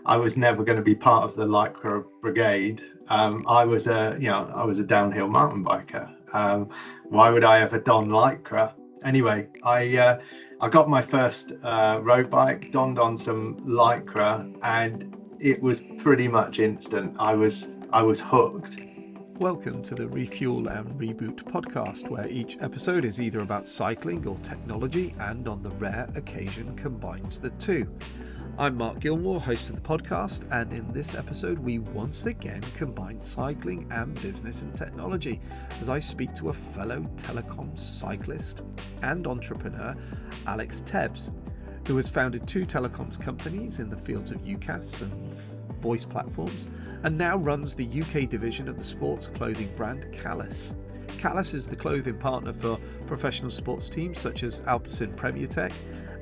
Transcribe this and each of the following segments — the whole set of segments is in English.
I was never going to be part of the Lycra brigade. I was a downhill mountain biker. Why would I ever don Lycra? Anyway, I got my first road bike, donned on some Lycra, and it was pretty much instant. I was hooked. Welcome to the Refuel and Reboot podcast, where each episode is either about cycling or technology, and on the rare occasion combines the two. I'm Mark Gilmore, host of the podcast, and in this episode we once again combine cycling and business and technology as I speak to a fellow Telecoms cyclist and entrepreneur, Alex Tebbs, who has founded two telecoms companies in the fields of UCAAS and voice platforms, and now runs the UK division of the sports clothing brand Calobra. Calobra is the clothing partner for professional sports teams such as Alpecin Premier Tech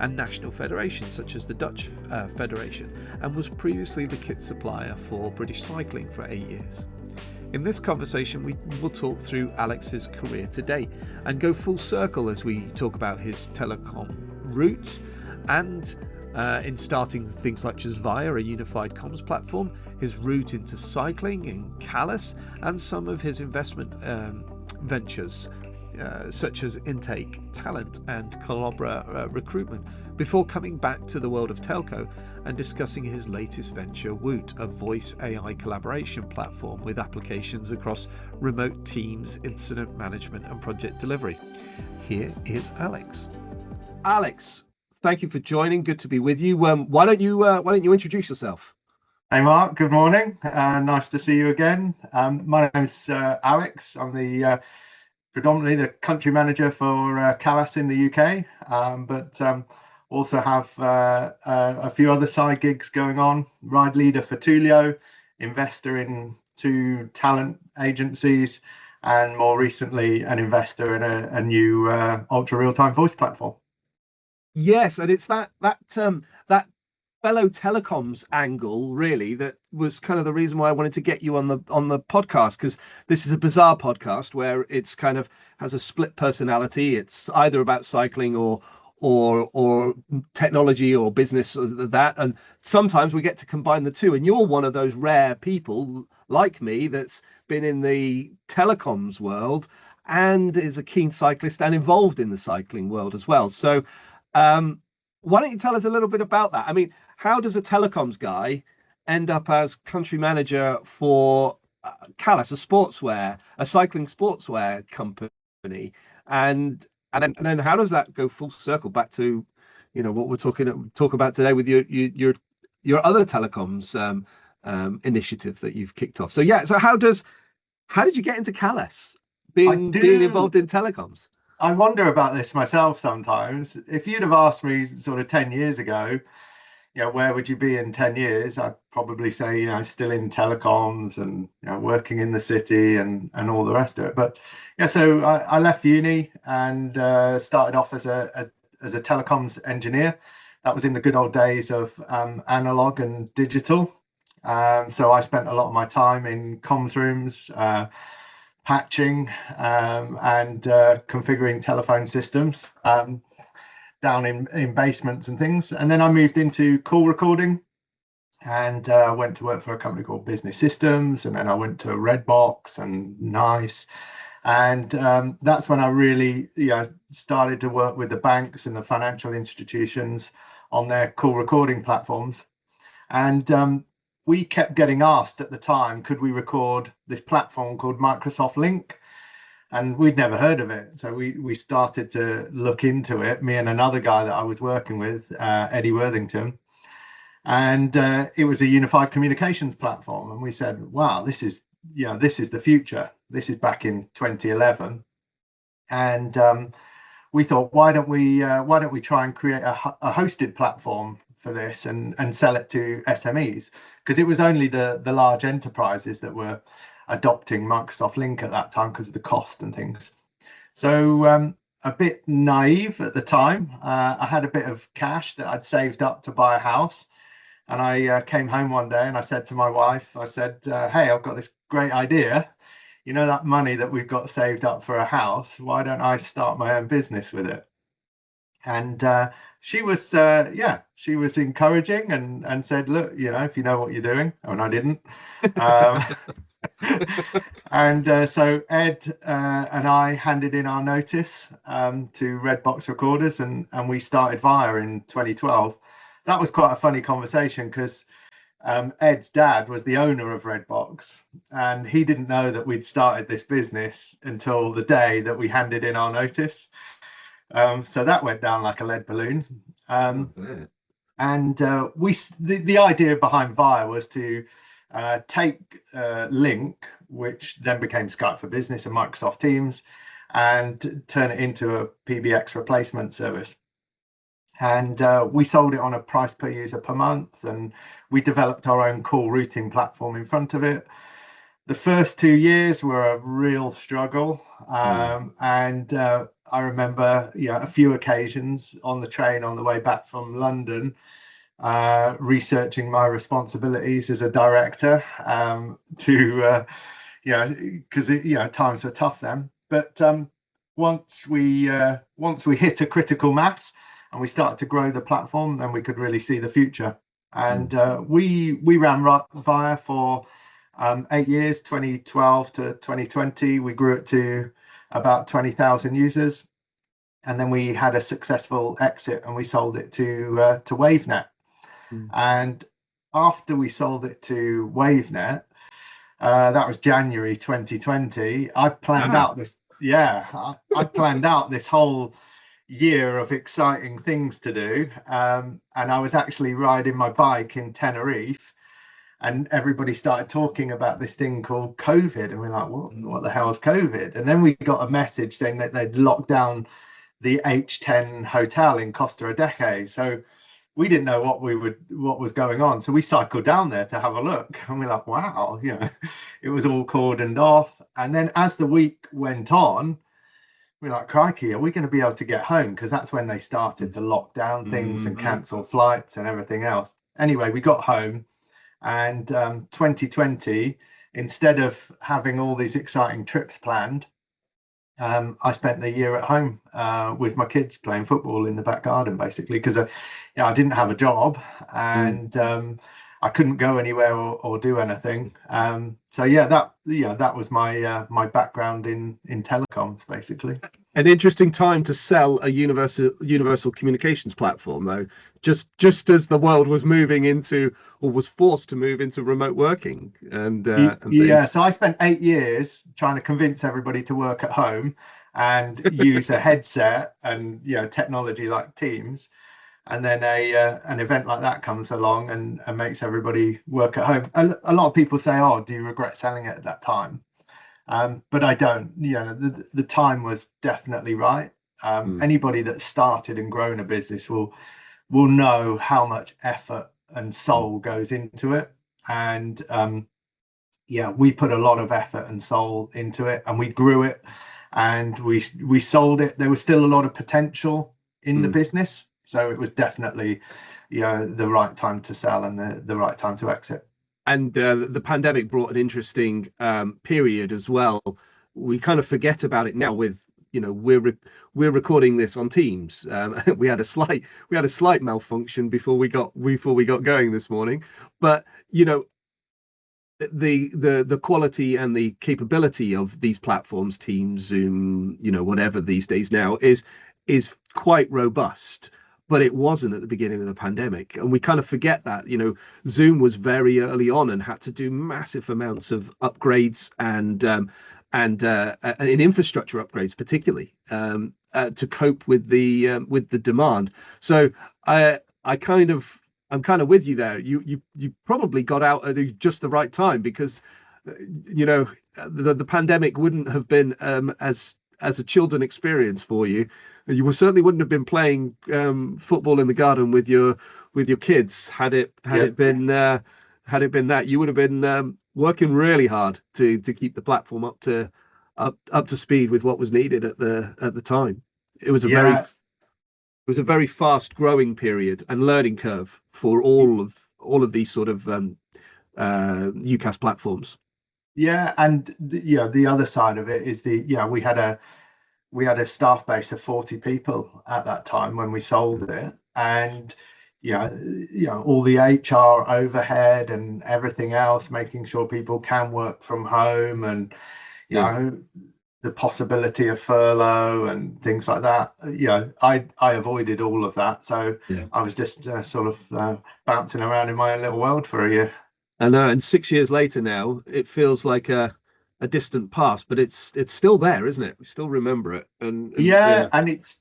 and national federations such as the Dutch Federation, and was previously the kit supplier for British cycling for 8 years. In this conversation, we will talk through Alex's career today and go full circle as we talk about his telecom roots and in starting things such as Via, a unified comms platform, his route into cycling in Calobra, and some of his investment ventures such as Intake, Talent and Calobra Recruitment, before coming back to the world of Telco and discussing his latest venture, Whoot, a voice AI collaboration platform with applications across remote teams, incident management and project delivery. Here is Alex. Alex, thank you for joining. Good to be with you. Why don't you introduce yourself? Hey Mark, good morning. Nice to see you again. My name's Alex. I'm predominantly the country manager for Calobra in the UK, but also have a few other side gigs going on. Ride leader for Tulio, investor in two talent agencies, and more recently an investor in a new ultra real-time voice platform. Yes, and it's that fellow telecoms angle really that was kind of the reason why I wanted to get you on the podcast, because this is a bizarre podcast where it's kind of has a split personality. It's either about cycling or technology or business or that, and sometimes we get to combine the two, and you're one of those rare people like me that's been in the telecoms world and is a keen cyclist and involved in the cycling world as well. So why don't you tell us a little bit about that? I mean, how does a telecoms guy end up as country manager for Calobra, a cycling sportswear company, and then how does that go full circle back to, what we're talk about today with your other telecoms initiative that you've kicked off? So yeah, so how did you get into Calobra, being involved in telecoms? I wonder about this myself sometimes. If you'd have asked me sort of 10 years ago, where would you be in 10 years? I'd probably say, still in telecoms and working in the city and all the rest of it. But yeah, so I left uni and started off as a telecoms engineer. That was in the good old days of analog and digital. So I spent a lot of my time in comms rooms, patching and configuring telephone systems down in basements and things. And then I moved into call recording and went to work for a company called Business Systems, and then I went to Redbox and Nice, and that's when I really started to work with the banks and the financial institutions on their call recording platforms. And we kept getting asked at the time, could we record this platform called Microsoft Link? And we'd never heard of it. So we started to look into it, me and another guy that I was working with, Eddie Worthington. And it was a unified communications platform. And we said, wow, this is the future. This is back in 2011. And we thought, why don't we try and create a hosted platform for this and sell it to SMEs? Because it was only the large enterprises that were adopting Microsoft Link at that time because of the cost and things. So a bit naive at the time. I had a bit of cash that I'd saved up to buy a house, and I came home one day and I said to my wife, hey, I've got this great idea. That money that we've got saved up for a house, why don't I start my own business with it? And she was she was encouraging and said, look, if you know what you're doing. And I didn't. um, and so Ed and I handed in our notice to Redbox Recorders, and we started Via in 2012. That was quite a funny conversation because Ed's dad was the owner of Redbox, and he didn't know that we'd started this business until the day that we handed in our notice. So that went down like a lead balloon. And the idea behind Via was to take Link, which then became Skype for Business and Microsoft Teams, and turn it into a PBX replacement service. And we sold it on a price per user per month, and we developed our own call routing platform in front of it. The first 2 years were a real struggle, and I remember a few occasions on the train on the way back from London, researching my responsibilities as a director, to because times were tough then. But once we hit a critical mass and we started to grow the platform, then we could really see the future. And we ran Via for 8 years, 2012 to 2020. We grew it to about 20,000 users, and then we had a successful exit and we sold it to WaveNet. And after we sold it to WaveNet, that was January 2020. I planned out this. I planned out this whole year of exciting things to do, and I was actually riding my bike in Tenerife, and everybody started talking about this thing called COVID, and we're like, what the hell is COVID? And then we got a message saying that they'd locked down the H10 hotel in Costa Rica. So we didn't know what was going on. So we cycled down there to have a look, and we're like, wow, it was all cordoned off. And then as the week went on, we're like, crikey, are we going to be able to get home? Because that's when they started to lock down things and cancel flights and everything else. Anyway, we got home, and 2020, instead of having all these exciting trips planned, I spent the year at home with my kids playing football in the back garden, basically, because I didn't have a job, and I couldn't go anywhere or do anything. So that was my background in telecoms, basically. An interesting time to sell a universal communications platform, though, just as the world was moving into, or was forced to move into, remote working. And so I spent 8 years trying to convince everybody to work at home and use a headset and technology like Teams, and then an event like that comes along and makes everybody work at home. A lot of people say, oh, do you regret selling it at that time? But I don't. The time was definitely right. Anybody that started and grown a business will know how much effort and soul goes into it. And we put a lot of effort and soul into it, and we grew it, and we sold it. There was still a lot of potential in the business, so it was definitely the right time to sell and the right time to exit. And the pandemic brought an interesting period as well. We kind of forget about it now. With we're recording this on Teams. We had a slight malfunction before we got going this morning, but the quality and the capability of these platforms, Teams, Zoom, whatever these days now, is quite robust. But it wasn't at the beginning of the pandemic, and we kind of forget that. Zoom was very early on and had to do massive amounts of upgrades and in infrastructure upgrades, particularly to cope with the demand. So I'm kind of with you there. You probably got out at just the right time, because the pandemic wouldn't have been as a children experience for you. You certainly wouldn't have been playing football in the garden with your kids had it been that. You would have been working really hard to keep the platform up to speed with what was needed at the time. It was a very fast growing period and learning curve for all of these sort of UCAAS platforms. And the other side of it is we we had a staff base of 40 people at that time when we sold it, and all the HR overhead and everything else, making sure people can work from home, and the possibility of furlough and things like that. I avoided all of that, so I was just sort of bouncing around in my own little world for a year. And 6 years later now, it feels like a distant past, but it's still there, isn't it? We still remember it. And And it's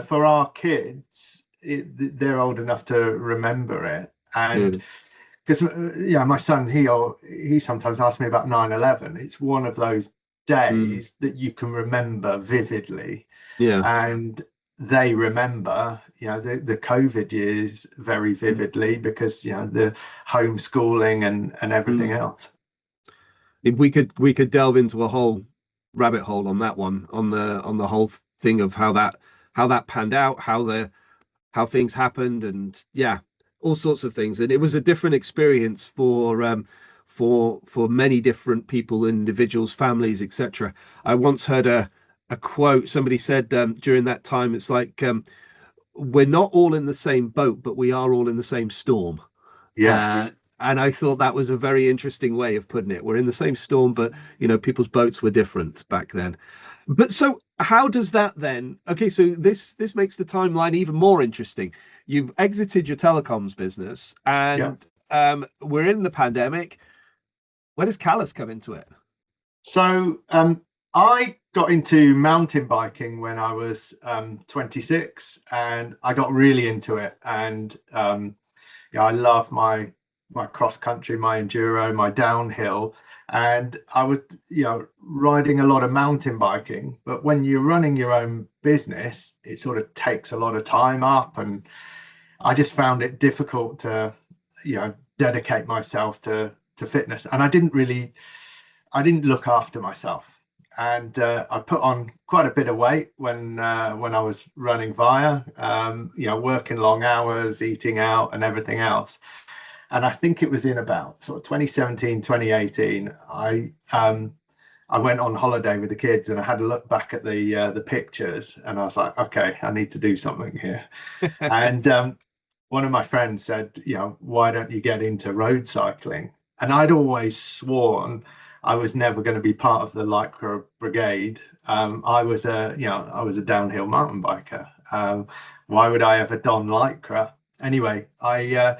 for our kids, they're old enough to remember it, and because my son, he sometimes asks me about 9/11. It's one of those days that you can remember vividly, and they remember the COVID years very vividly, because the homeschooling and everything else. If we could delve into a whole rabbit hole on that one, on the whole thing of how that panned out, how things happened, and all sorts of things. And it was a different experience for many different people, individuals, families, etc. I once heard a quote. Somebody said during that time, it's like, we're not all in the same boat, but we are all in the same storm. And I thought that was a very interesting way of putting it. We're in the same storm, but people's boats were different back then. But so how does that then? Okay, so this makes the timeline even more interesting. You've exited your telecoms business, and we're in the pandemic. Where does Calus come into it? So I got into mountain biking when I was 26, and I got really into it. And I love my cross country, my enduro, my downhill, and I was riding a lot of mountain biking. But when you're running your own business, it sort of takes a lot of time up, and I just found it difficult to dedicate myself to fitness, and I didn't look after myself, and I put on quite a bit of weight when I was running via working long hours, eating out and everything else. And I think it was in about sort of 2017, 2018, I went on holiday with the kids, and I had a look back at the pictures, and I was like, okay, I need to do something here. And one of my friends said, why don't you get into road cycling? And I'd always sworn I was never going to be part of the Lycra brigade. I was a downhill mountain biker. Why would I ever don Lycra? Anyway, I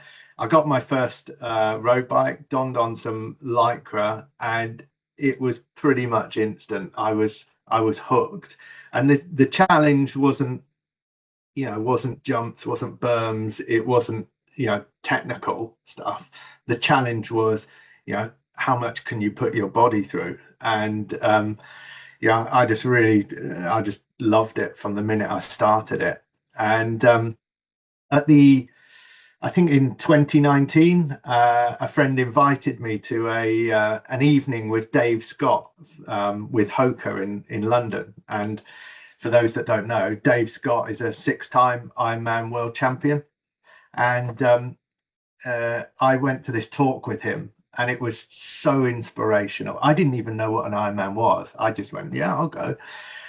got my first road bike, donned on some Lycra, and it was pretty much instant. I was hooked, and the challenge wasn't jumps, wasn't berms, it wasn't technical stuff. The challenge was how much can you put your body through? And I just loved it from the minute I started it. And I think in 2019, a friend invited me to an evening with Dave Scott with Hoka in London. And for those that don't know, Dave Scott is a 6-time Ironman world champion. And I went to this talk with him, and it was so inspirational. I didn't even know what an Ironman was. I just went, yeah, I'll go.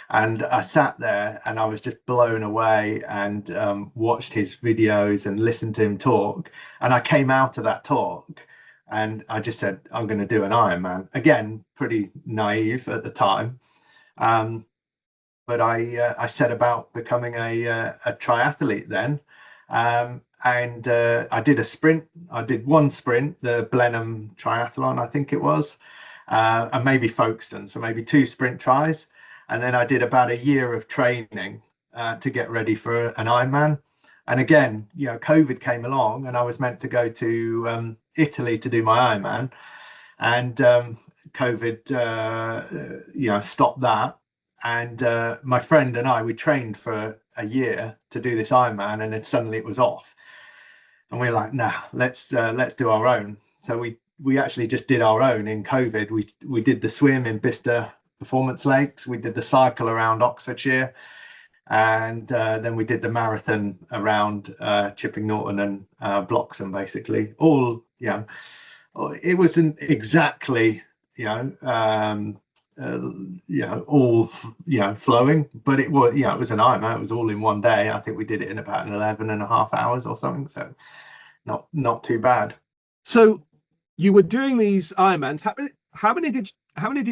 And I sat there, and I was just blown away, and watched his videos and listened to him talk. And I came out of that talk, and I just said, I'm going to do an Ironman. Again, pretty naive at the time. But I set about becoming a triathlete then. And I did a sprint. I did one sprint, the Blenheim Triathlon, I think it was, and maybe Folkestone, so maybe 2 sprint tries. And then I did about a year of training to get ready for an Ironman. And again, COVID came along, and I was meant to go to Italy to do my Ironman, and COVID, stopped that. And my friend and I, we trained for a year to do this Ironman, and then suddenly it was off. And we were like, nah, let's do our own. So we actually just did our own in COVID. We did the swim in Bicester Performance Lakes. We did the cycle around Oxfordshire, and then we did the marathon around Chipping Norton and Bloxham, basically. All it wasn't exactly all flowing, but it was it was an Ironman. It was all in one day. I think we did it in about 11.5 hours or something, so not too bad. So you were doing these Ironmans. How many did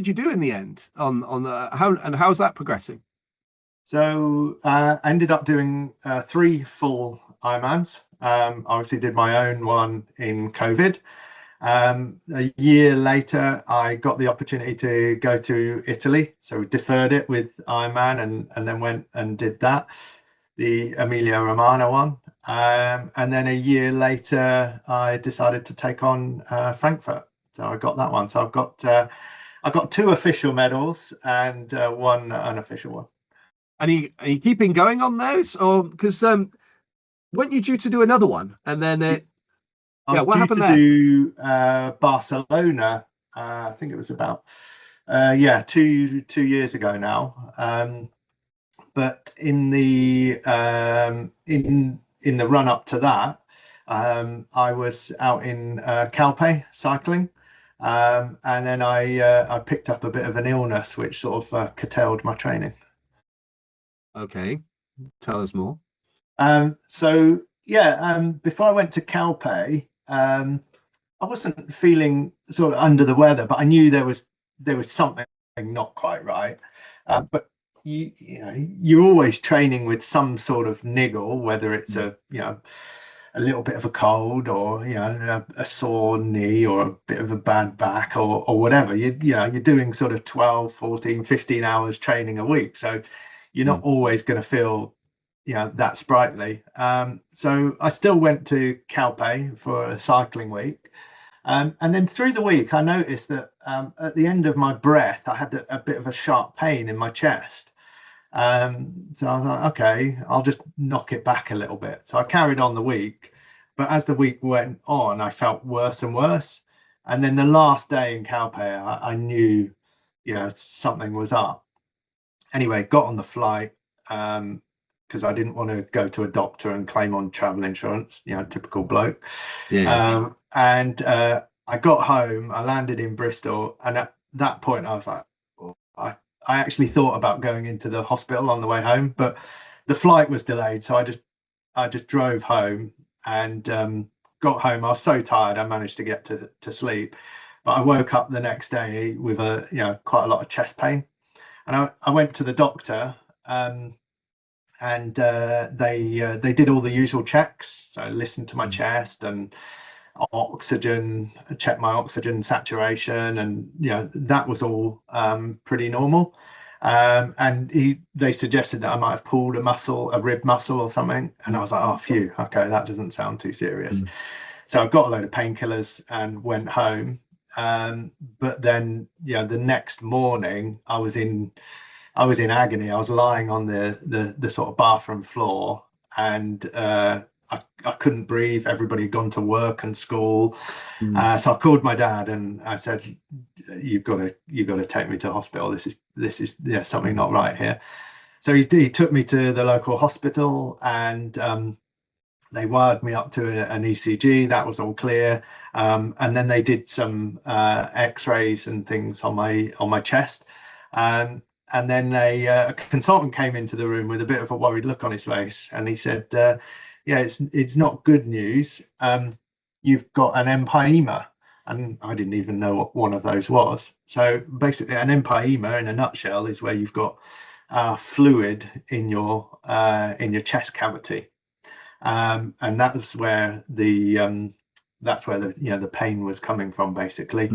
you do in the end how's that progressing? So I ended up doing 3 full Ironmans. Obviously did my own one in COVID. A year later, I got the opportunity to go to Italy, so we deferred it with Ironman and then went and did that, the Emilia Romagna one. And then a year later, I decided to take on Frankfurt, so I got that one. So I've got 2 official medals and 1 unofficial one. And are you keeping going on those, or because weren't you due to do another one and then what happened there? Do Barcelona. I think it was about 2 years ago now. But in the run up to that, I was out in Calpe cycling, and then I picked up a bit of an illness which sort of curtailed my training. Okay, tell us more. So before I went to Calpe, I wasn't feeling sort of under the weather, but I knew there was something not quite right. But you're always training with some sort of niggle, whether it's a little bit of a cold, or a sore knee, or a bit of a bad back, or whatever. You're doing sort of 12, 14, 15 hours training a week, so you're not always going to feel that sprightly. So I still went to Calpe for a cycling week, and then through the week I noticed that at the end of my breath I had a bit of a sharp pain in my chest. So I was like, okay, I'll just knock it back a little bit. So I carried on the week, but as the week went on, I felt worse and worse. And then the last day in Calpe, I knew something was up. Anyway, got on the flight, because I didn't want to go to a doctor and claim on travel insurance, typical bloke. And I got home, I landed in Bristol, and at that point I was like, I actually thought about going into the hospital on the way home, but the flight was delayed, so I just drove home and got home. I was so tired, I managed to get to sleep, but I woke up the next day with quite a lot of chest pain, and I went to the doctor. And they did all the usual checks. So I listened to my chest and oxygen, checked my oxygen saturation, and that was all pretty normal. And they suggested that I might have pulled a rib muscle or something, and I was like, oh phew, okay, that doesn't sound too serious. So I got a load of painkillers and went home. But then the next morning I was in agony. I was lying on the sort of bathroom floor, and I couldn't breathe. Everybody had gone to work and school. So I called my dad and I said, you've got to take me to hospital. This is something not right here. So he took me to the local hospital, and they wired me up to an ECG. That was all clear. And then they did some x-rays and things on my chest. And then a consultant came into the room with a bit of a worried look on his face, and he said, it's not good news. You've got an empyema. And I didn't even know what one of those was. So basically an empyema in a nutshell is where you've got fluid in your chest cavity. And that's where the pain was coming from, basically.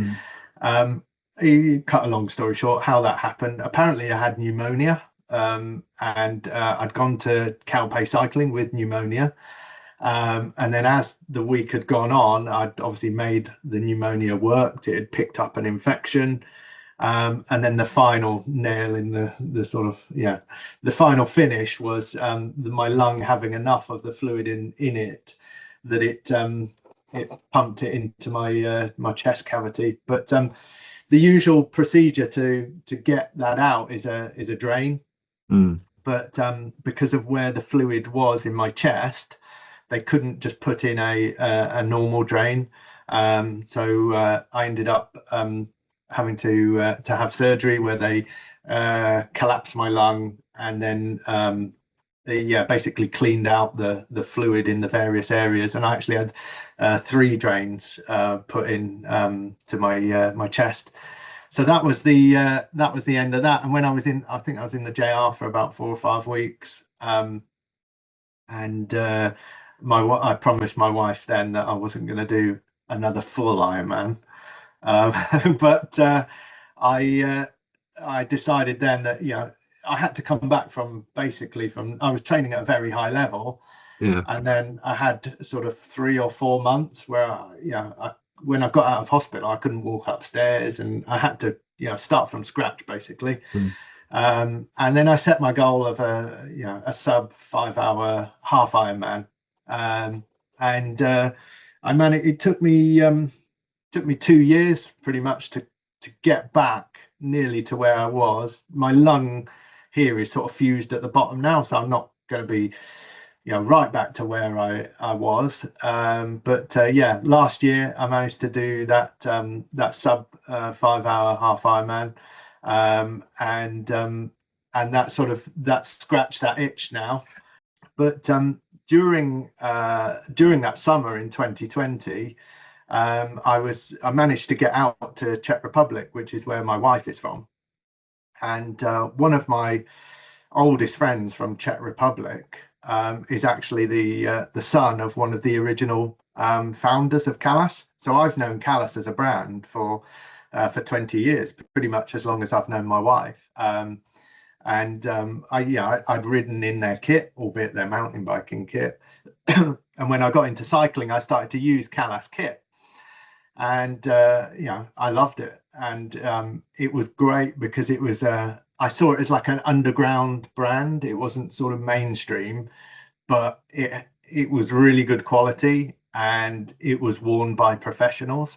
Cut a long story short, how that happened. Apparently I had pneumonia, and I'd gone to Calpe cycling with pneumonia. And then as the week had gone on, I'd obviously made the pneumonia worked. It had picked up an infection. And then the final nail in the sort of, the final finish was my lung having enough of the fluid in it that it pumped it into my chest cavity. But the usual procedure to get that out is a drain. But because of where the fluid was in my chest, they couldn't just put in a normal drain. So I ended up having to have surgery where they collapsed my lung, and then they basically cleaned out the fluid in the various areas, and I actually had 3 drains put in to my chest. So that was the end of that. And when I think I was in the JR for about 4 or 5 weeks, and I promised my wife then that I wasn't going to do another full Ironman, but I decided then that I had to come back from I was training at a very high level, Yeah. and then I had sort of 3 or 4 months where when I got out of hospital, I couldn't walk upstairs, and I had to start from scratch basically. And then I set my goal of a sub 5-hour half Ironman, and I managed. It took me 2 years pretty much to get back nearly to where I was. My lung here is sort of fused at the bottom now, so I'm not going to be right back to where I was. But last year I managed to do that sub 5-hour half Ironman, and that scratched that itch now. But during that summer in 2020, I managed to get out to Czech Republic, which is where my wife is from, and one of my oldest friends from Czech Republic is actually the son of one of the original founders of Callas. So I've known Callas as a brand for 20 years, pretty much as long as I've known my wife. I'd ridden in their kit, albeit their mountain biking kit. And when I got into cycling, I started to use Callas kit, and I loved it. And it was great because it was I saw it as like an underground brand. It wasn't sort of mainstream, but it was really good quality, and it was worn by professionals.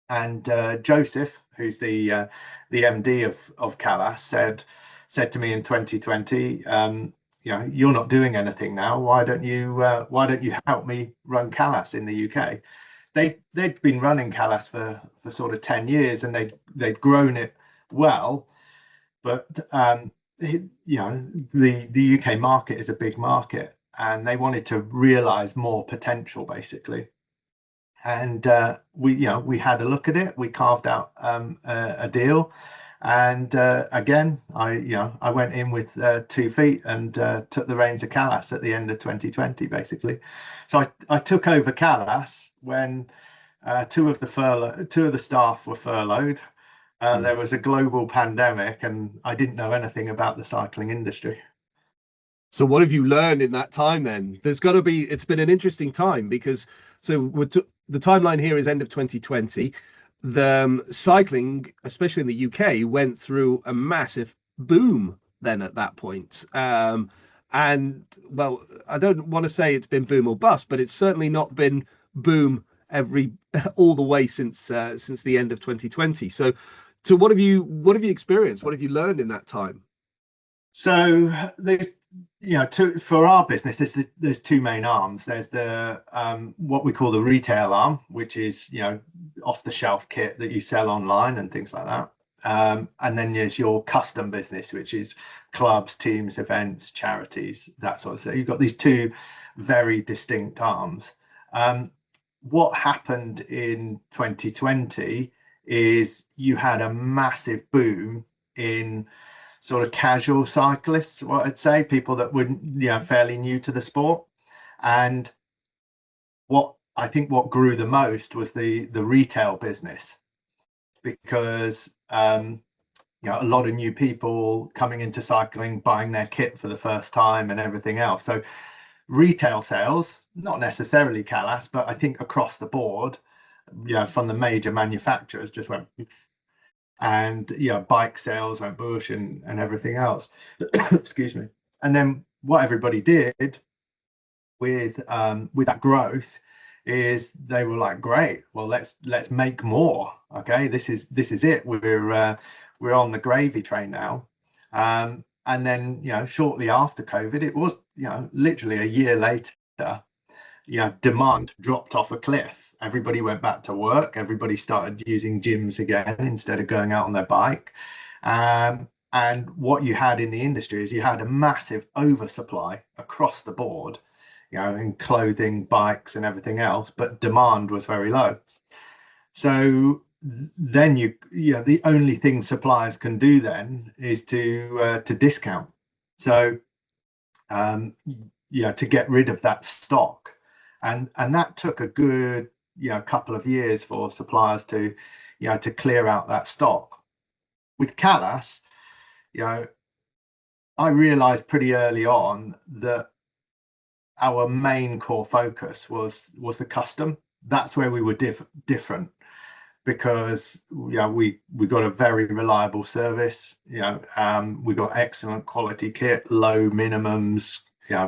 And Joseph, who's the MD of Callas, said to me in 2020, you're not doing anything now. Why don't you help me run Callas in the UK? They'd been running Callas for sort of 10 years, and they'd grown it well, but the UK market is a big market, and they wanted to realize more potential basically. And we had a look at it. We carved out a deal, and again I went in with 2 feet and took the reins of Callas at the end of 2020 basically. So I took over Callas when 2 of the staff were furloughed. There was a global pandemic, and I didn't know anything about the cycling industry. So what have you learned in that time then? It's been an interesting time, because the timeline here is end of 2020. The cycling, especially in the UK, went through a massive boom then at that point. And well, I don't want to say it's been boom or bust, but it's certainly not been boom all the way since the end of 2020. So what have you experienced? What have you learned in that time? So for our business, there's 2 main arms. There's the what we call the retail arm, which is off the shelf kit that you sell online and things like that. And then there's your custom business, which is clubs, teams, events, charities, that sort of thing. You've got these 2 very distinct arms. What happened in 2020 is you had a massive boom in sort of casual cyclists, what I'd say, people that were fairly new to the sport. And what grew the most was the retail business, because a lot of new people coming into cycling, buying their kit for the first time and everything else. So retail sales, not necessarily Callas, but I think across the board, from the major manufacturers, just went, and bike sales went bush and everything else. Excuse me. And then what everybody did with that growth is they were like, great, well, let's make more. Okay, this is it. We're on the gravy train now. And then shortly after COVID, it was literally a year later, demand dropped off a cliff, everybody went back to work. Everybody started using gyms again instead of going out on their bike. And what you had in the industry is you had a massive oversupply across the board, in clothing, bikes, and everything else, but demand was very low. So then the only thing suppliers can do then is to discount. So to get rid of that stock, and that took a good couple of years for suppliers to clear out that stock. With Calobra, I realized pretty early on that our main core focus was the custom. That's where we were different, because we got a very reliable service. We got excellent quality kit, low minimums,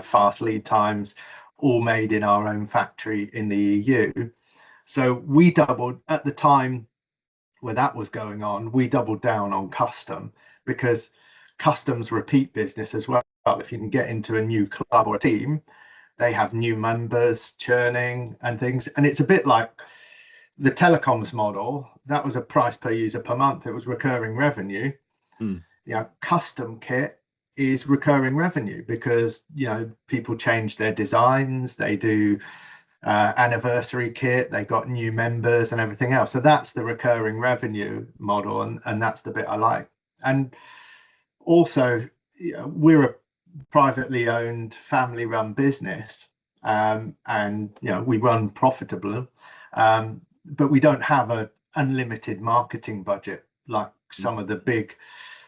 fast lead times, all made in our own factory in the EU. So we doubled at the time where that was going on. We doubled down on custom, because custom's repeat business as well. If you can get into a new club or a team, they have new members churning and things, and it's a bit like the telecoms model. That was a price per user per month. It was recurring revenue. Custom kit is recurring revenue, because people change their designs, they do anniversary kit, they got new members and everything else. So that's the recurring revenue model, and that's the bit I like. And also, we're a privately owned, family run business, and we run profitable, but we don't have an unlimited marketing budget like some of the big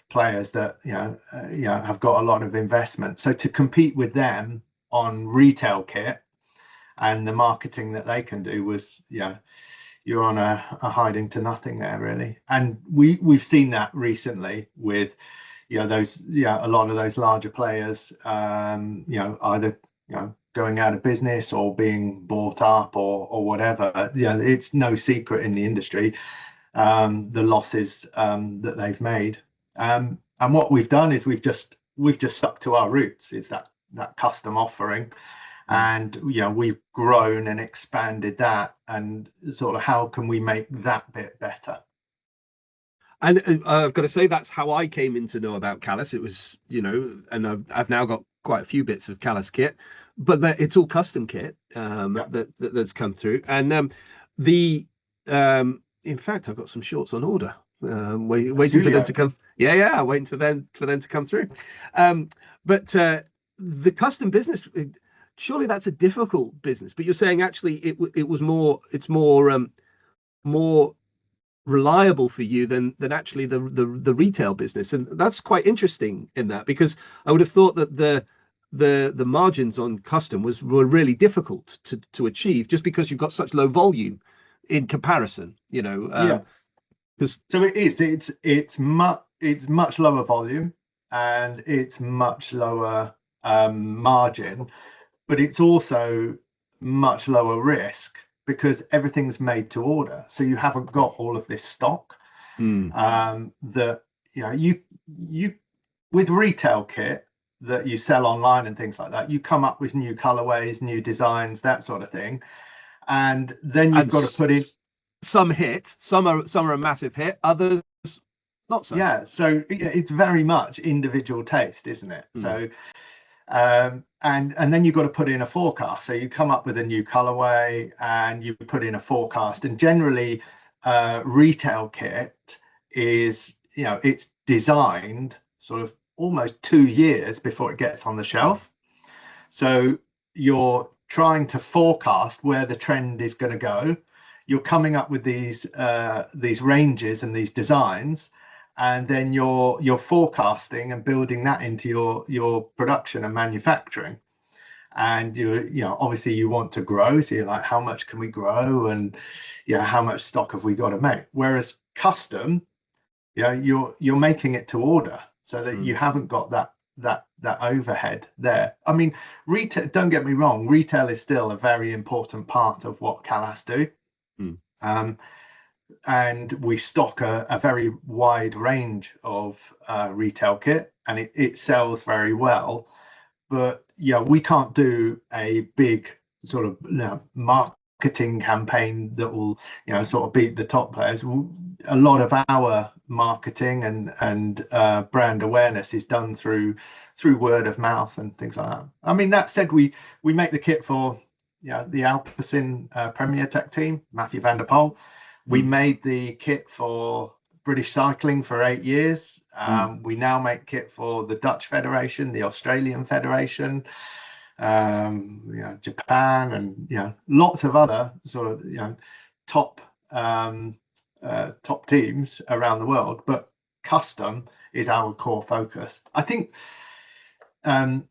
players that have got a lot of investment. So to compete with them on retail kit and the marketing that they can do was, you're on a hiding to nothing there, really. And we've seen that recently with a lot of those larger players, either going out of business or being bought up or whatever. It's no secret in the industry, the losses that they've made. And what we've done is we've just stuck to our roots. It's that custom offering, and we've grown and expanded that, and sort of how can we make that bit better. And I've got to say, that's how I came in to know about Calobra. It was, and I've now got quite a few bits of Calobra kit, but it's all custom kit that's come through. And in fact, I've got some shorts on order, waiting for them to come. Waiting for them to come through. But the custom business, surely that's a difficult business. But you're saying actually it's more reliable for you than actually the retail business, and that's quite interesting in that, because I would have thought that the margins on custom were really difficult to achieve, just because you've got such low volume in comparison. So it is. It's much lower volume, and it's much lower margin, but it's also much lower risk, because everything's made to order. So you haven't got all of this stock that you with retail kit that you sell online and things like that. You come up with new colorways, new designs, that sort of thing, and then you've got to put in some hit. Some are a massive hit, others not so. Yeah, so it's very much individual taste, isn't it? So and then you've got to put in a forecast. So you come up with a new colorway and you put in a forecast, and generally retail kit is it's designed sort of almost 2 years before it gets on the shelf. So you're trying to forecast where the trend is going to go. You're coming up with these ranges and these designs, and then you're forecasting and building that into your production and manufacturing. And obviously you want to grow, so you're like, how much can we grow, and how much stock have we got to make? Whereas custom, you're making it to order, so that you haven't got that overhead there. I mean, retail, don't get me wrong, retail is still a very important part of what Calobra do. And we stock a very wide range of retail kit, and it sells very well. But we can't do a big sort of marketing marketing campaign that will, sort of beat the top players. A lot of our marketing and brand awareness is done through word of mouth and things like that. I mean, that said, we make the kit for the Alpecin Premier Tech team, Matthew van der Poel. We made the kit for British cycling for 8 years. We now make kit for the Dutch Federation, the Australian Federation, Japan, and lots of other sort of top top teams around the world. But custom is our core focus. I think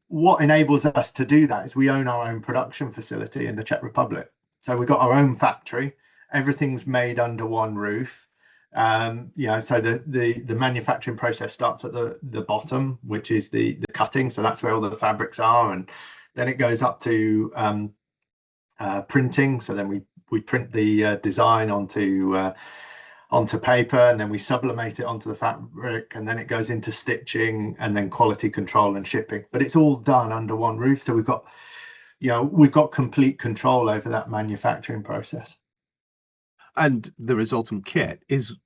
what enables us to do that is we own our own production facility in the Czech Republic. So we've got our own factory. Everything's made under one roof. So the manufacturing process starts at the bottom, which is the cutting. So that's where all the fabrics are, and then it goes up to printing. So then we print the design onto paper, and then we sublimate it onto the fabric, and then it goes into stitching, and then quality control and shipping. But it's all done under one roof. So we've got complete control over that manufacturing process. And the resultant kit is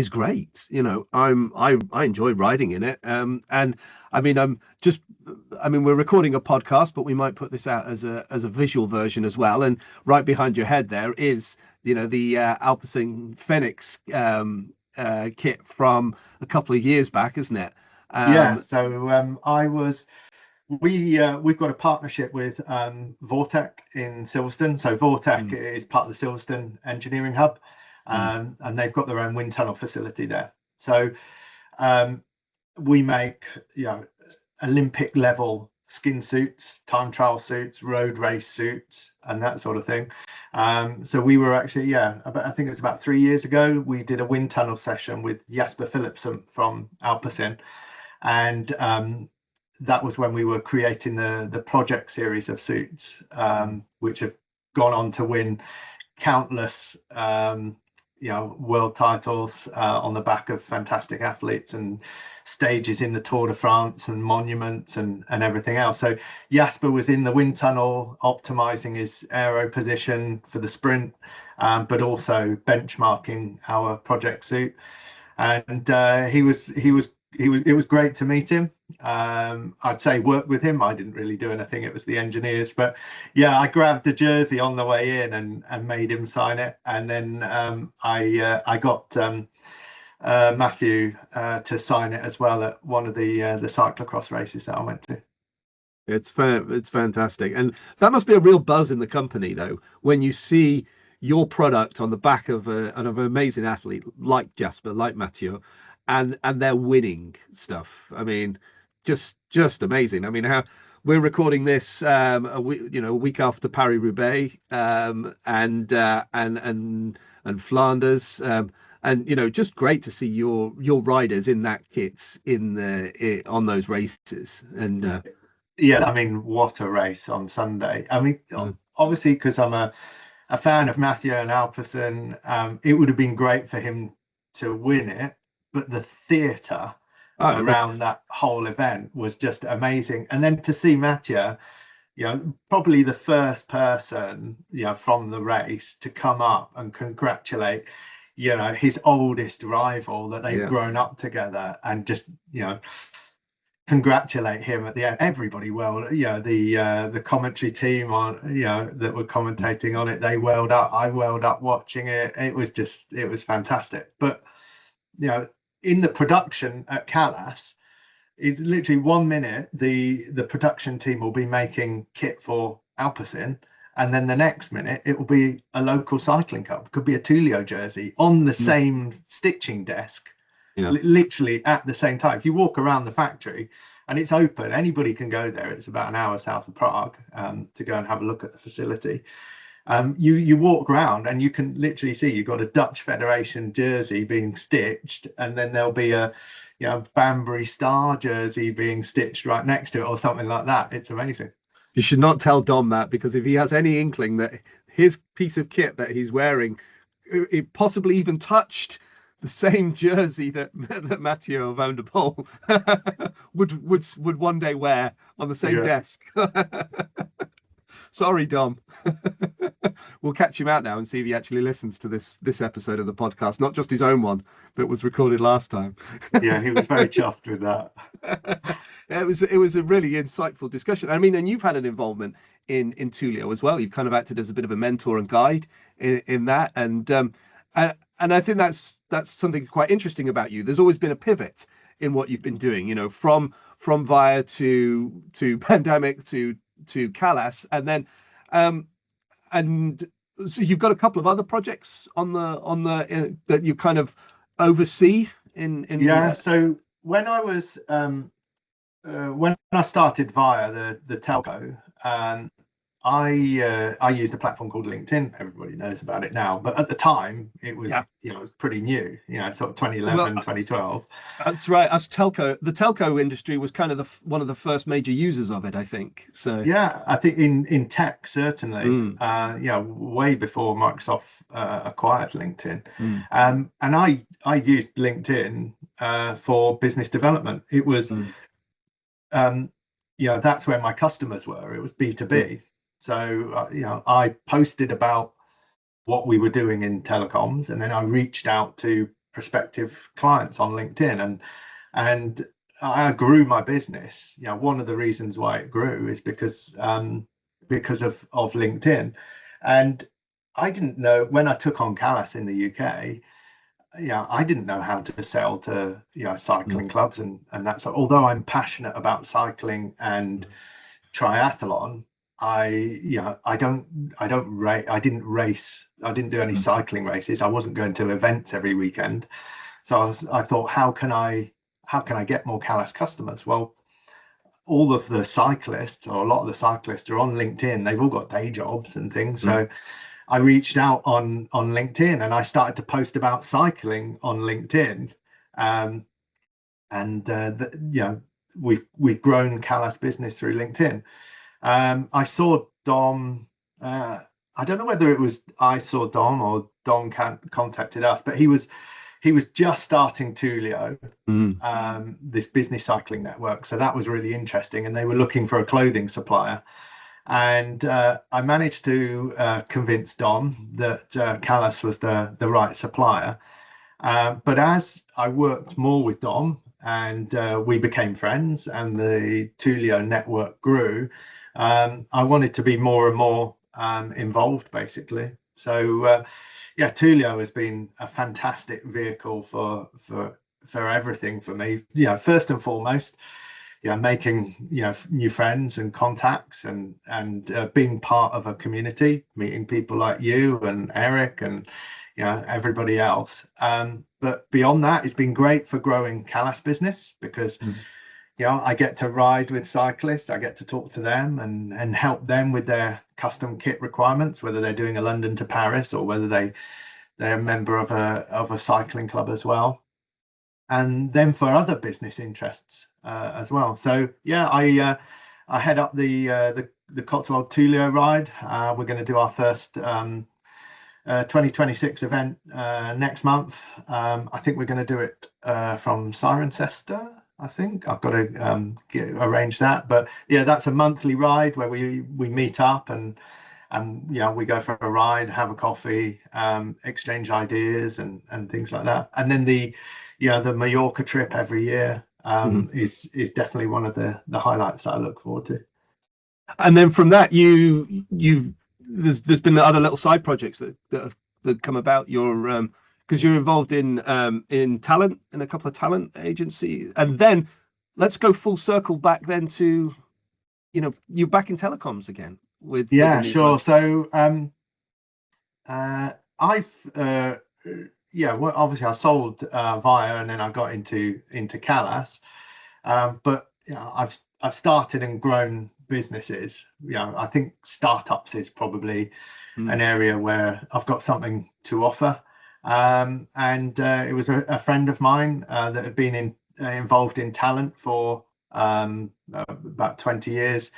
great. I enjoy riding in it. And I mean, we're recording a podcast, but we might put this out as a visual version as well. And right behind your head there is, the Alpecin Phoenix kit from a couple of years back, isn't it? So we've got a partnership with Vortec in Silverstone. So Vortec is part of the Silverstone engineering hub, and they've got their own wind tunnel facility there. So we make Olympic level skin suits, time trial suits, road race suits, and that sort of thing. So we were actually, I think it was about 3 years ago, we did a wind tunnel session with Jasper Philipsen from Alpecin, and that was when we were creating the project series of suits, which have gone on to win countless world titles on the back of fantastic athletes and stages in the Tour de France and monuments and everything else. So Jasper was in the wind tunnel optimizing his aero position for the sprint, but also benchmarking our project suit, and it was great to meet him. I'd say work with him. I didn't really do anything. It was the engineers. But I grabbed the jersey on the way in and made him sign it. And then I got Matthew to sign it as well at one of the cyclocross races that I went to. It's fantastic. And that must be a real buzz in the company, though, when you see your product on the back of an amazing athlete like Jasper, like Mathieu, and they're winning stuff. I mean, just amazing. I mean, how we're recording this a week after Paris-Roubaix and Flanders, and just great to see your riders in that kit on those races. And I mean, what a race on Sunday. I mean, obviously, because I'm a fan of Mathieu and Alpecin, it would have been great for him to win it, but the theatre around that whole event was just amazing. And then to see Mathieu, probably the first person, from the race to come up and congratulate, his oldest rival that they've grown up together, and just, congratulate him at the end. Everybody the commentary team on that were commentating on it, they welled up. I welled up watching it. It was fantastic. But in the production at CAAAS, it's literally 1 minute the production team will be making kit for Alpecin, and then the next minute it will be a local cycling club, could be a Tullio jersey on the same stitching desk. Literally at the same time. If you walk around the factory, and it's open, anybody can go there. It's about an hour south of Prague to go and have a look at the facility. You walk around and you can literally see you've got a Dutch Federation jersey being stitched, and then there'll be a Banbury Star jersey being stitched right next to it, or something like that. It's amazing. You should not tell Dom that, because if he has any inkling that his piece of kit that he's wearing, it possibly even touched the same jersey that Mathieu van der Poel would one day wear on the same desk. Sorry, Dom. We'll catch him out now and see if he actually listens to this episode of the podcast, not just his own one that was recorded last time. Yeah, he was very chuffed with that. It was a really insightful discussion. I mean, and you've had an involvement in Tulio as well. You've kind of acted as a bit of a mentor and guide in that, and I think that's something quite interesting about you. There's always been a pivot in what you've been doing, you know, from Via to Pandemic to CAAAS, and then and so you've got a couple of other projects on the that you kind of oversee in Yeah, so when I was when I started Via the telco, I used a platform called LinkedIn. Everybody knows about it now, but at the time it was it was pretty new, sort of 2011, 2012. That's right. The telco industry was kind of one of the first major users of it, I think. So yeah, I think in tech certainly, way before Microsoft acquired LinkedIn. And I used LinkedIn for business development. It was that's where my customers were. It was B2B. So, I posted about what we were doing in telecoms, and then I reached out to prospective clients on LinkedIn, and I grew my business. One of the reasons why it grew is because of LinkedIn. And I didn't know, when I took on CAAAS in the UK, I didn't know how to sell to cycling clubs and that sort. Although I'm passionate about cycling and triathlon, I didn't race. I didn't do any cycling races. I wasn't going to events every weekend. So I thought, how can I get more CAAAS customers? Well, all of the cyclists, or a lot of the cyclists, are on LinkedIn. They've all got day jobs and things. So I reached out on LinkedIn, and I started to post about cycling on LinkedIn. We've grown CAAAS business through LinkedIn. I saw Dom. I don't know whether it was I saw Dom or Dom contacted us, but he was just starting Tulio, this business cycling network. So that was really interesting, and they were looking for a clothing supplier. And I managed to convince Dom that CAAAS was the right supplier. But as I worked more with Dom, and we became friends, and the Tulio network grew, I wanted to be more and more involved, basically. So Tulio has been a fantastic vehicle for everything for me. First and foremost, making new friends and contacts, and being part of a community, meeting people like you and Eric and everybody else. But beyond that, it's been great for growing CAAAS business, because I get to ride with cyclists. I get to talk to them and help them with their custom kit requirements, whether they're doing a London to Paris or whether they're a member of a cycling club as well. And then for other business interests as well. So I head up the Cotswold Tulio ride. We're going to do our first 2026 event next month. I think we're going to do it from Cirencester. I think I've got to arrange that, but that's a monthly ride where we meet up and we go for a ride, have a coffee, exchange ideas and things like that. And then the Mallorca trip every year is definitely one of the highlights that I look forward to. And then from that, there's been other little side projects that come about. Because you're involved in talent, in a couple of talent agencies, and then let's go full circle back then to you're back in telecoms again with sure. So I've well, obviously I sold Via, and then I got into CAAAS, but I've started and grown businesses. I think startups is probably an area where I've got something to offer. And it was a friend of mine that had been involved in talent for about 20 years,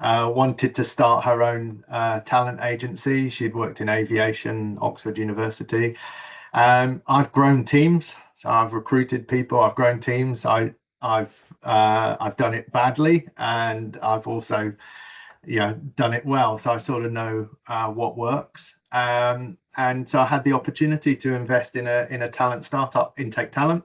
wanted to start her own talent agency. She'd worked in aviation, Oxford University. I've grown teams, so I've recruited people. I've grown teams. I've done it badly, and I've also done it well. So I sort of know what works. And so I had the opportunity to invest in a talent startup, Intake Talent,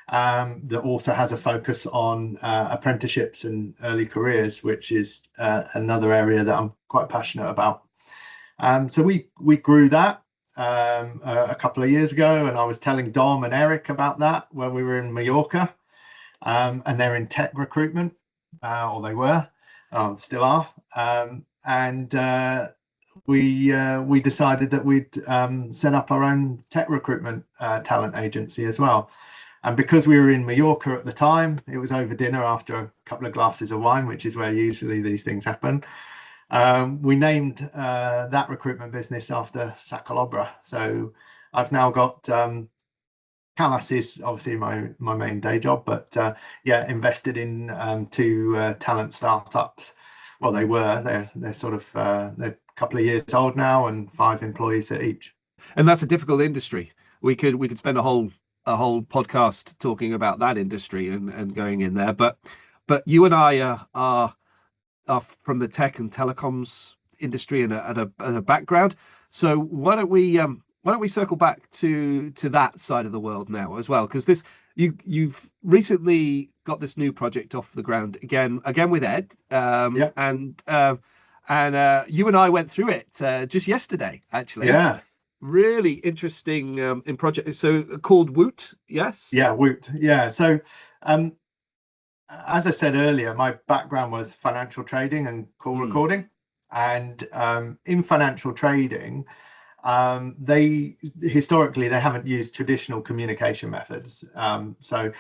that also has a focus on apprenticeships and early careers, which is another area that I'm quite passionate about. So we grew that a couple of years ago, and I was telling Dom and Eric about that when we were in Mallorca, and they're in tech recruitment, or they were, still are, and we decided that we'd set up our own tech recruitment talent agency as well. And because we were in Mallorca at the time, it was over dinner after a couple of glasses of wine, which is where usually these things happen. We named that recruitment business after Calobra. So I've now got Callas is obviously my main day job, but invested in two talent startups. Well, they're sort of they're a couple of years old now and 5 employees at each. And that's a difficult industry. We could spend a whole podcast talking about that industry and going in there. But you and I are from the tech and telecoms industry and a background. So why don't we circle back to that side of the world now as well? Because you've recently got this new project off the ground again with Ed, and you and I went through it just yesterday, actually. Yeah. Really interesting in project. So called Whoot, yes? Yeah, Whoot. Yeah. So as I said earlier, my background was financial trading and call recording. And in financial trading, they historically haven't used traditional communication methods. So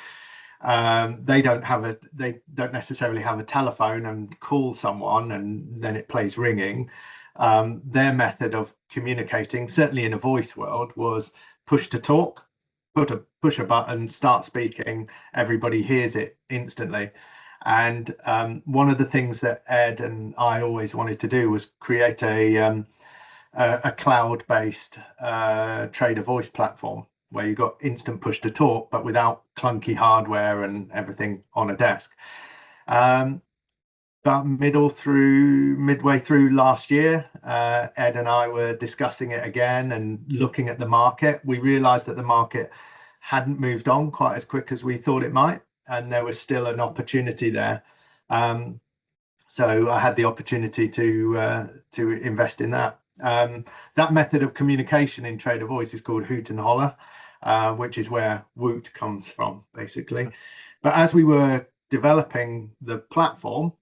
they don't necessarily have a telephone and call someone and then it plays ringing. Their method of communicating, certainly in a voice world, was push to talk. Push a button, start speaking, everybody hears it instantly. And one of the things that Ed and I always wanted to do was create a cloud-based trader voice platform where you got instant push to talk, but without clunky hardware and everything on a desk. About midway through last year, Ed and I were discussing it again and looking at the market. We realized that the market hadn't moved on quite as quick as we thought it might, and there was still an opportunity there. So I had the opportunity to invest in that. That method of communication in trader voice is called hoot and holler, which is where Whoot comes from, basically. But as we were developing the platform,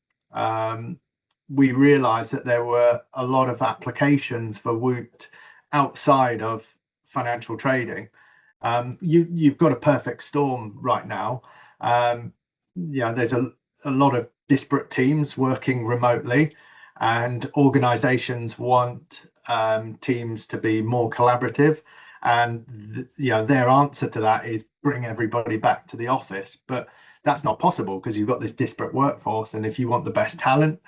we realized that there were a lot of applications for Whoot outside of financial trading. You've got a perfect storm right now. There's a lot of disparate teams working remotely, and organizations want teams to be more collaborative. And their answer to that is bring everybody back to the office. But that's not possible because you've got this disparate workforce, and if you want the best talent,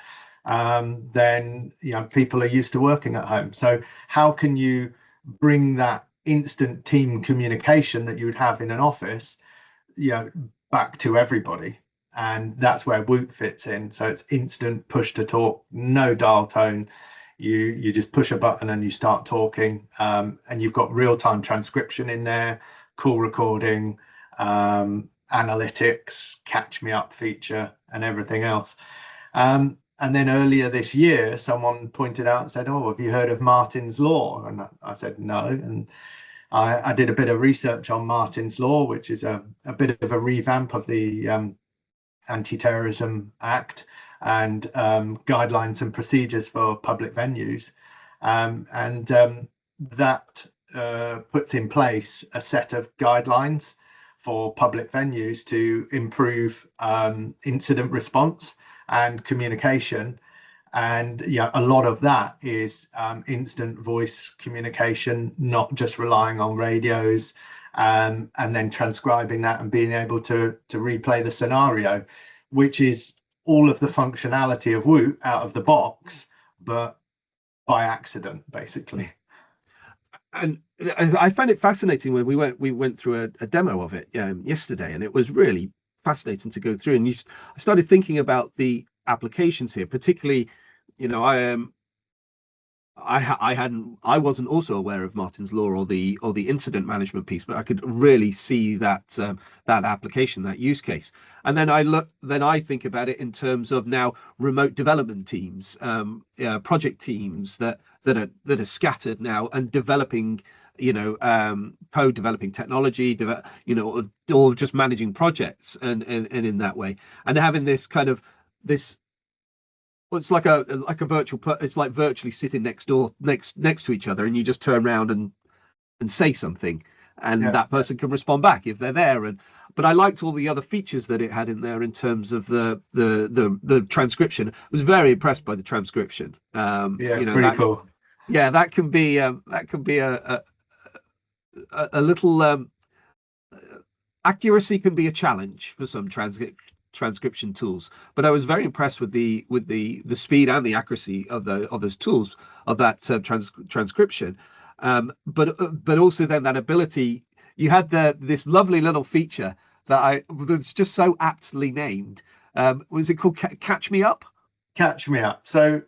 then people are used to working at home. So how can you bring that instant team communication that you would have in an office back to everybody? And that's where Whoot fits in. So it's instant push to talk, no dial tone. You just push a button and you start talking, and you've got real-time transcription in there, call recording, analytics, catch me up feature, and everything else. And then earlier this year, someone pointed out and said, "Oh, have you heard of Martin's Law?" And I said no. And I did a bit of research on Martin's Law, which is a bit of a revamp of the Anti-Terrorism Act and guidelines and procedures for public venues. That puts in place a set of guidelines for public venues to improve incident response and communication. And a lot of that is instant voice communication, not just relying on radios, and then transcribing that and being able to replay the scenario, which is all of the functionality of Whoot out of the box, but by accident, basically. And I find it fascinating when we went through a demo of it yesterday, and it was really fascinating to go through. And I started thinking about the applications here, particularly I wasn't also aware of Martin's Law or the incident management piece, but I could really see that that application, that use case. And then I think about it in terms of now remote development teams, project teams that are scattered now and developing, code, developing technology, or just managing projects, and in that way, and having this kind of this. Well, it's like a virtual. It's like virtually sitting next to each other, and you just turn around and say something, and that person can respond back if they're there. But I liked all the other features that it had in there in terms of the transcription. I was very impressed by the transcription. It's pretty cool. Yeah, that can be a little accuracy can be a challenge for some transcription tools, but I was very impressed with the speed and the accuracy of those tools, of that transcription. But also then that ability, you had this lovely little feature that's just so aptly named. Was it called Catch Me Up? Catch Me Up. So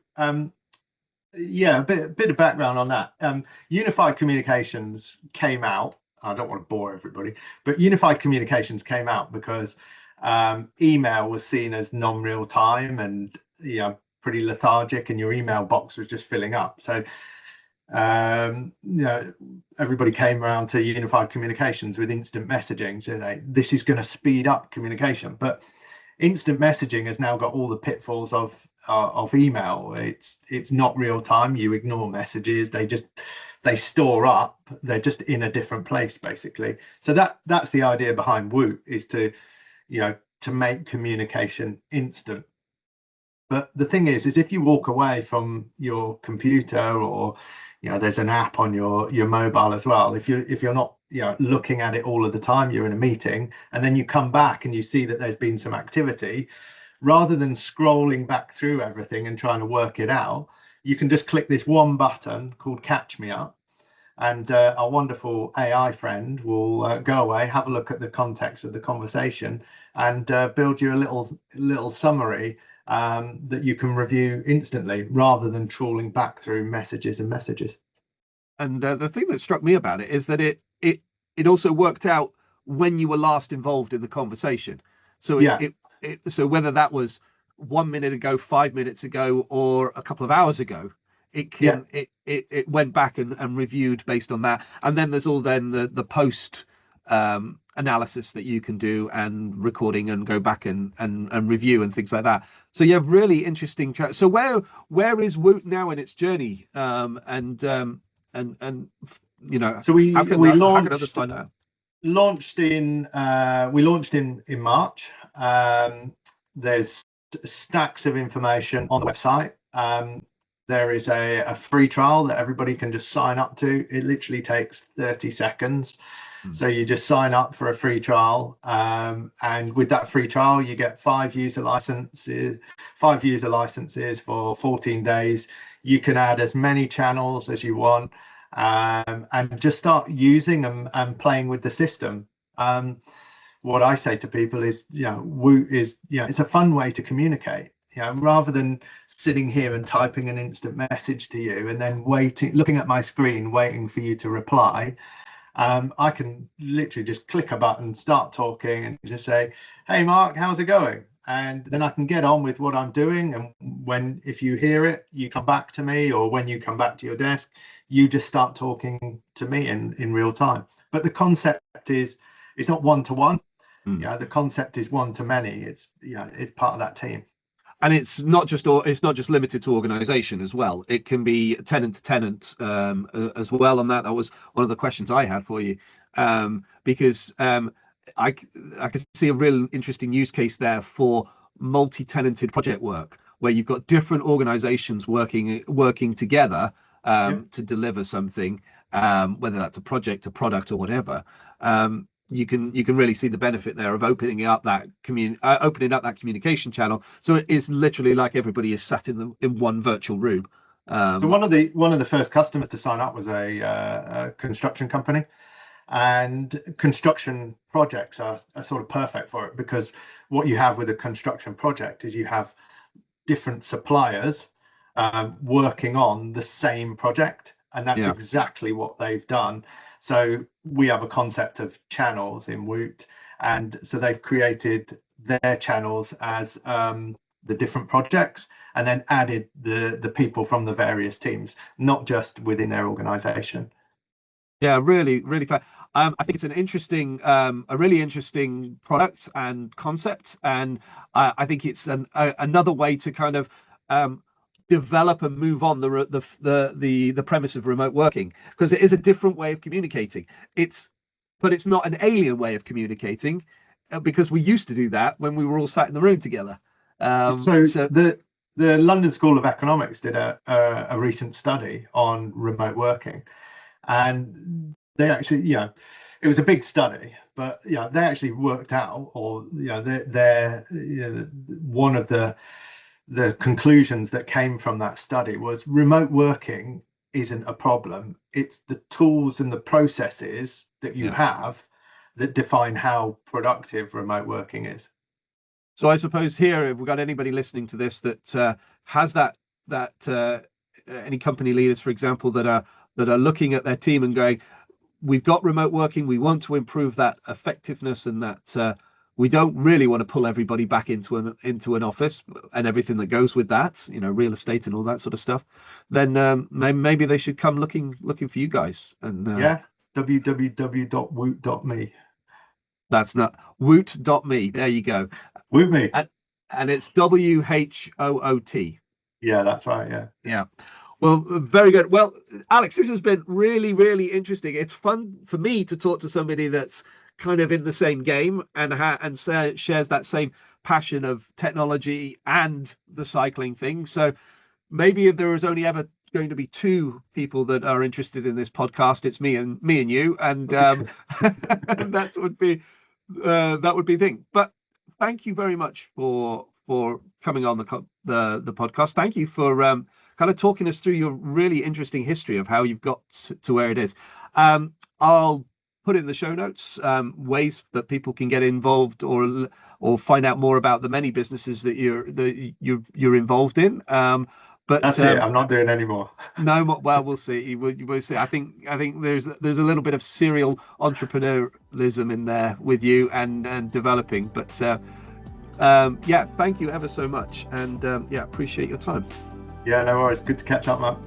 yeah, a bit of background on that. Unified Communications came out. I don't want to bore everybody, but Unified Communications came out because email was seen as non-real time and pretty lethargic, and your email box was just filling up. So everybody came around to Unified Communications with instant messaging. So this is going to speed up communication, but instant messaging has now got all the pitfalls of email. It's not real time. You ignore messages. They store up. They're just in a different place, basically. So that's the idea behind Whoot, is to make communication instant. But the thing is if you walk away from your computer, or there's an app on your mobile as well, if you're not looking at it all of the time, you're in a meeting and then you come back and you see that there's been some activity, rather than scrolling back through everything and trying to work it out, you can just click this one button called Catch Me Up, and our wonderful AI friend will go away, have a look at the context of the conversation, and build you a little summary that you can review instantly, rather than trawling back through messages and messages. And the thing that struck me about it is that it also worked out when you were last involved in the conversation. So so whether that was 1 minute ago, 5 minutes ago, or a couple of hours ago, it went back and reviewed based on that. And then there's all the post analysis that you can do, and recording, and go back and review and things like that. So you have really interesting so where is Whoot now in its journey? So we launched in March. There's stacks of information on the website. There is a free trial that everybody can just sign up to. It literally takes 30 seconds. So you just sign up for a free trial, and with that free trial you get 5 user licenses for 14 days. You can add as many channels as you want, and just start using them and playing with the system. What I say to people is, Whoot is, it's a fun way to communicate. Rather than sitting here and typing an instant message to you and then looking at my screen, waiting for you to reply, I can literally just click a button, start talking, and just say, "Hey, Mark, how's it going?" And then I can get on with what I'm doing. And if you hear it, you come back to me, or when you come back to your desk, you just start talking to me in real time. But the concept is, it's not one-to-one. The concept is one-to-many. It's part of that team. And it's not just limited to organization as well. It can be tenant to tenant as well. And that was one of the questions I had for you, because I can see a real interesting use case there for multi-tenanted project work, where you've got different organizations working together to deliver something, whether that's a project, a product, or whatever. You can really see the benefit there of opening up that communication channel. So it is literally like everybody is sat in one virtual room. So one of the first customers to sign up was a construction company, and construction projects are sort of perfect for it, because what you have with a construction project is you have different suppliers, working on the same project, and that's Yeah. exactly what they've done. So we have a concept of channels in Whoot, and so they've created their channels as the different projects, and then added the people from the various teams, not just within their organization. Yeah, really, really fun. I think it's an interesting, a really interesting product and concept, and I think it's another way to kind of develop and move on the premise of remote working, because it is a different way of communicating. But it's not an alien way of communicating, because we used to do that when we were all sat in the room together. So the London School of Economics did a recent study on remote working, and they actually, it was a big study, but they actually worked out, or they're one of the conclusions that came from that study was remote working isn't a problem. It's the tools and the processes that you have that define how productive remote working is. So I suppose here, if we've got anybody listening to this that has that any company leaders, for example, that are looking at their team and going, we've got remote working, we want to improve that effectiveness, and that we don't really want to pull everybody back into an office and everything that goes with that, real estate and all that sort of stuff, then maybe they should come looking for you guys. And www.whoot.me. That's not Whoot.me. There you go. Whoot me. And it's WHOOT. Yeah, that's right. Yeah. Well, very good. Well, Alex, this has been really, really interesting. It's fun for me to talk to somebody that's kind of in the same game and shares that same passion of technology and the cycling thing. So maybe if there was only ever going to be two people that are interested in this podcast, it's me and you, and that would be the thing. But thank you very much for coming on the podcast. Thank you for kind of talking us through your really interesting history of how you've got to where it is. I'll put in the show notes ways that people can get involved or find out more about the many businesses that you're involved in. But that's it. I'm not doing any more. No, well, we'll see. We'll see. I think there's a little bit of serial entrepreneurialism in there with you and developing. But thank you ever so much, and appreciate your time. Yeah, no worries. Good to catch up, Mark.